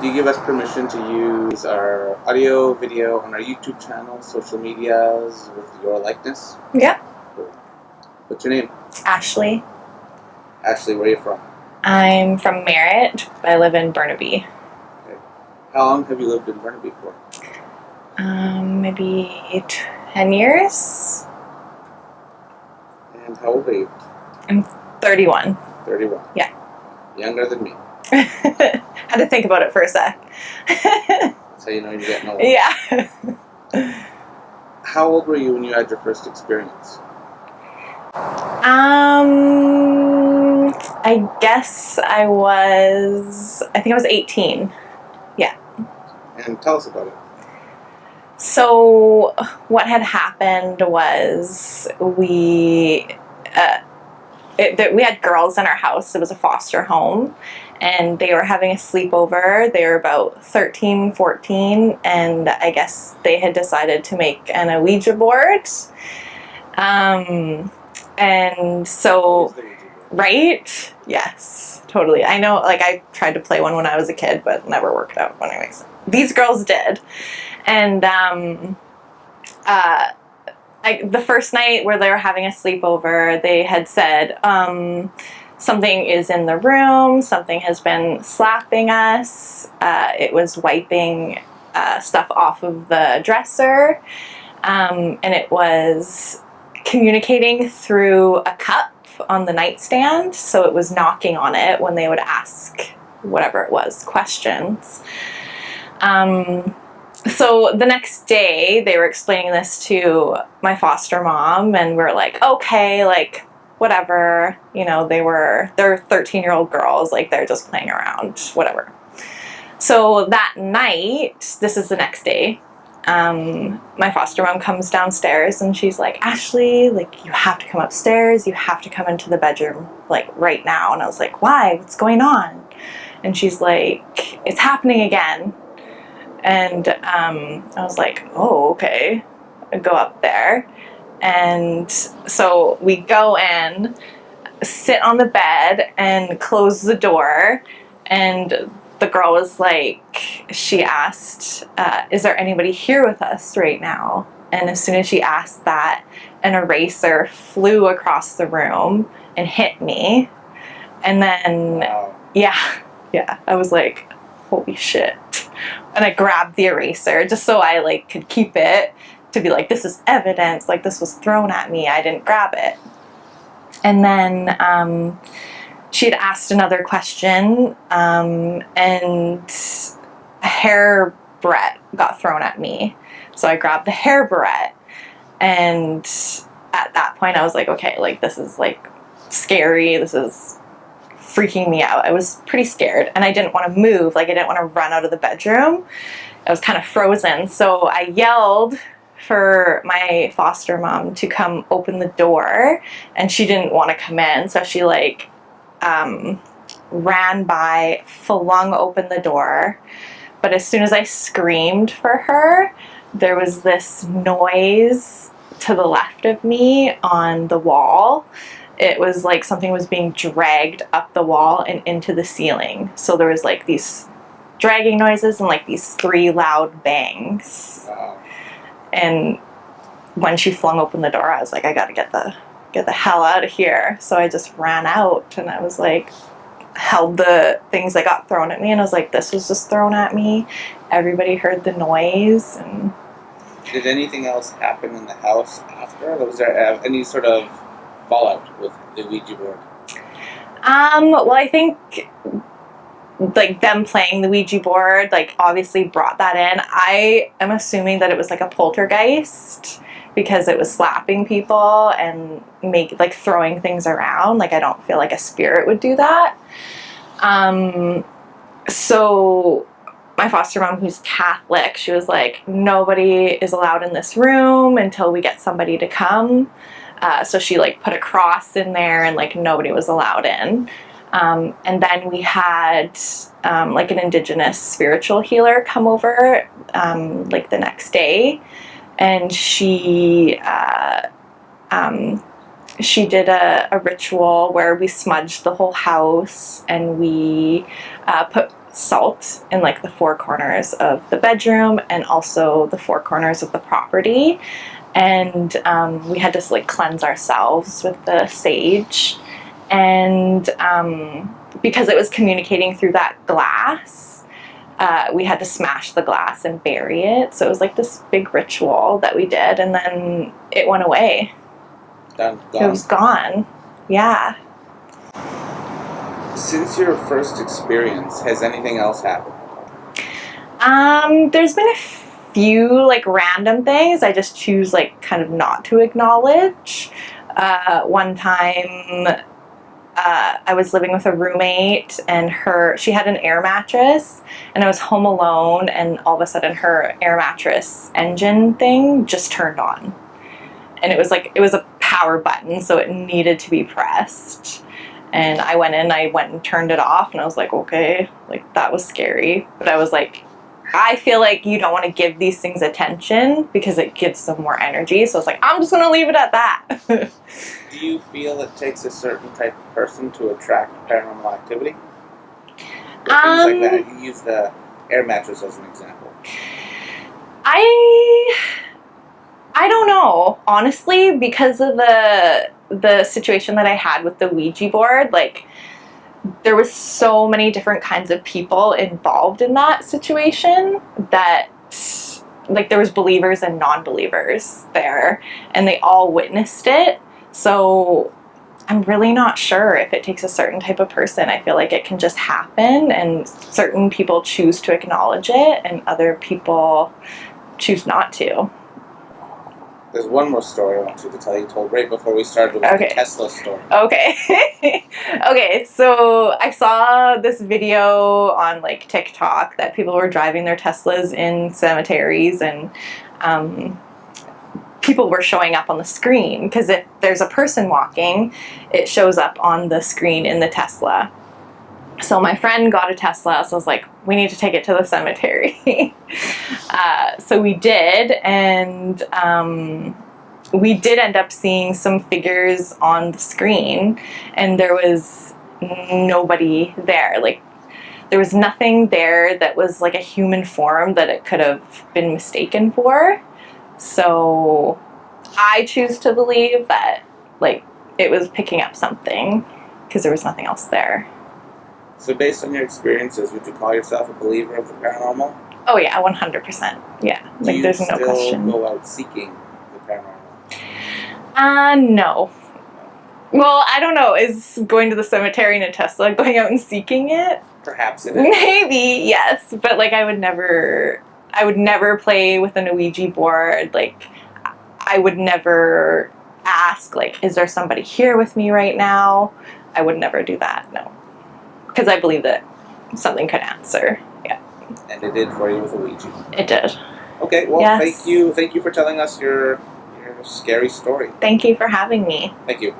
Do you give us permission to use our audio, video on our YouTube channel, social medias with your likeness? Yeah. What's your name? Ashley. Ashley, where are you from? I'm from Merritt. I live in Burnaby. Okay. How long have you lived in Burnaby for? Maybe 10 years. And how old are you? I'm 31. 31. Yeah. Younger than me. Had to think about it for a sec. That's how you know you're getting old. Yeah. How old were you when you had your first experience? I guess I think I was 18. Yeah. And tell us about it. So what had happened was we had girls in our house. It was a foster home, and they were having a sleepover. They were about 13, 14, and I guess they had decided to make an Ouija board. And so, right? Yes, totally. I know, like, I tried to play one when I was a kid, but never worked out. But anyways, these girls did. And the first night where they were having a sleepover, they had said, something is in the room, something has been slapping us. It was wiping stuff off of the dresser, and it was communicating through a cup on the nightstand, so it was knocking on it when they would ask whatever it was, questions. So the next day, they were explaining this to my foster mom, and we're like, okay, like, whatever, you know, they're 13-year-old girls, like, they're just playing around, whatever. So that night, this is the next day, my foster mom comes downstairs, and she's like, Ashley, like, you have to come upstairs, you have to come into the bedroom, like, right now. And I was like, why? What's going on? And she's like, it's happening again. And I was like, oh, okay. I go up there. And so we go in, sit on the bed, and close the door. And the girl was like, she asked, is there anybody here with us right now? And as soon as she asked that, an eraser flew across the room and hit me. And then, Wow. yeah, I was like, holy shit. And I grabbed the eraser just so I, like, could keep it to be like, this is evidence, like, this was thrown at me, I didn't grab it. And then she had asked another question, and a hair barrette got thrown at me. So I grabbed the hair barrette, and at that point I was like, okay, like, this is, like, scary, this is freaking me out. I was pretty scared, and I didn't want to move, like, I didn't want to run out of the bedroom. I was kind of frozen, so I yelled for my foster mom to come open the door, and she didn't want to come in, so she, like, ran by, flung open the door. But as soon as I screamed for her, there was this noise to the left of me on the wall. It was like something was being dragged up the wall and into the ceiling. So there was, like, these dragging noises and, like, these 3 loud bangs. Wow. And when she flung open the door, I was like, I gotta get the hell out of here. So I just ran out, and I was like, held the things that got thrown at me, and I was like, this was just thrown at me. Everybody heard the noise. And did anything else happen in the house after? Was there any sort of fallout with the Ouija board? Well, I think, like, them playing the Ouija board, like, obviously brought that in. I am assuming that it was like a poltergeist, because it was slapping people and throwing things around. Like, I don't feel like a spirit would do that. So my foster mom, who's Catholic, she was like, nobody is allowed in this room until we get somebody to come. So she, like, put a cross in there, and, like, nobody was allowed in. And then we had, like, an Indigenous spiritual healer come over, like, the next day, and she did a ritual where we smudged the whole house, and we put salt in like the four corners of the bedroom and also the four corners of the property. And we had to like cleanse ourselves with the sage. And because it was communicating through that glass, we had to smash the glass and bury it. So it was like this big ritual that we did, and then it went away. Gone. It was gone. Yeah. Since your first experience, has anything else happened? There's been a few like random things I just choose like kind of not to acknowledge. One time I was living with a roommate, and she had an air mattress, and I was home alone, and all of a sudden her air mattress engine thing just turned on. And it was a power button, so it needed to be pressed. And I went and turned it off, and I was like, okay, like that was scary. But I was like, I feel like you don't want to give these things attention because it gives them more energy. So I was like, I'm just going to leave it at that. Do you feel it takes a certain type of person to attract paranormal activity? Things like that. You use the air mattress as an example. I don't know, honestly, because of the situation that I had with the Ouija board. Like, there was so many different kinds of people involved in that situation that, like, there was believers and non-believers there, and they all witnessed it. So I'm really not sure if it takes a certain type of person. I feel like it can just happen, and certain people choose to acknowledge it, and other people choose not to. There's one more story I want you to tell. You told right before we started with the Tesla story. Okay. Okay, so I saw this video on like TikTok that people were driving their Teslas in cemeteries, and people were showing up on the screen, because if there's a person walking, it shows up on the screen in the Tesla. So my friend got a Tesla, so I was like, we need to take it to the cemetery. So we did, and we did end up seeing some figures on the screen, and there was nobody there. Like, there was nothing there that was like a human form that it could have been mistaken for. So I choose to believe that, like, it was picking up something, because there was nothing else there. So based on your experiences, would you call yourself a believer of the paranormal? Oh yeah, 100%. Yeah, like there's no question. Do you still go out seeking the paranormal? No. Well, I don't know. Is going to the cemetery in a Tesla going out and seeking it? Perhaps it is. Maybe, yes. But like, I would never play with an Ouija board. Like, I would never ask, like, is there somebody here with me right now? I would never do that, no. Because I believe that something could answer. Yeah. And it did for you with a Ouija. It did. Okay, well, yes. Thank you for telling us your scary story. Thank you for having me. Thank you.